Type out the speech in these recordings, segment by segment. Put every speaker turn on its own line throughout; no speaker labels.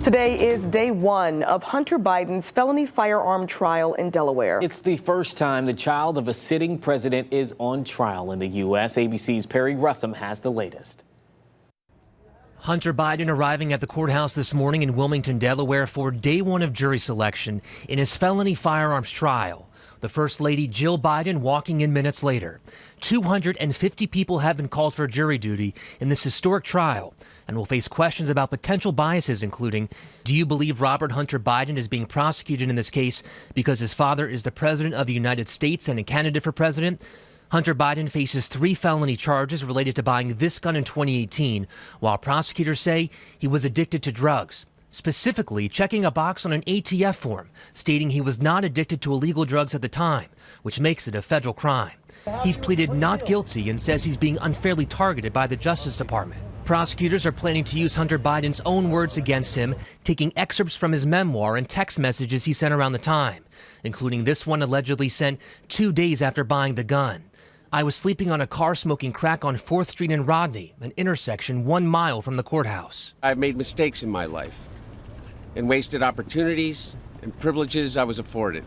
Today is day one of Hunter Biden's felony firearm trial in Delaware.
It's the first time the child of a sitting president is on trial in the U.S. ABC's Perry Russom has the latest.
Hunter Biden arriving at the courthouse this morning in Wilmington, Delaware for day one of jury selection in his felony firearms trial. The First Lady Jill Biden walking in minutes later. 250 people have been called for jury duty in this historic trial and will face questions about potential biases, including, do you believe Robert Hunter Biden is being prosecuted in this case because his father is the president of the United States and a candidate for president? Hunter Biden faces 3 felony charges related to buying this gun in 2018, while prosecutors say he was addicted to drugs. Specifically, checking a box on an ATF form stating he was not addicted to illegal drugs at the time, which makes it a federal crime. He's pleaded not guilty and says he's being unfairly targeted by the Justice Department. Prosecutors are planning to use Hunter Biden's own words against him, taking excerpts from his memoir and text messages he sent around the time, including this one allegedly sent 2 days after buying the gun. I was sleeping on a car smoking crack on 4th Street in Rodney, an intersection 1 mile from the courthouse.
I've made mistakes in my life and wasted opportunities and privileges I was afforded.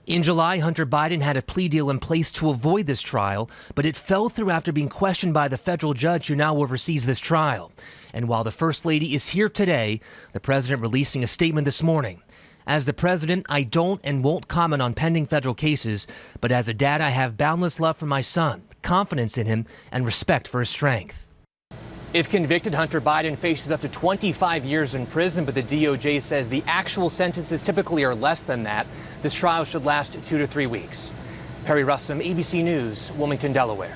In July, Hunter Biden had a plea deal in place to avoid this trial, but it fell through after being questioned by the federal judge who now oversees this trial. And while the First Lady is here today, the president releasing a statement this morning. As the president, I don't and won't comment on pending federal cases, but as a dad, I have boundless love for my son, confidence in him, and respect for his strength. If convicted, Hunter Biden faces up to 25 years in prison, but the DOJ says the actual sentences typically are less than that. This trial should last 2 to 3 weeks. Perry Russom, ABC News, Wilmington, Delaware.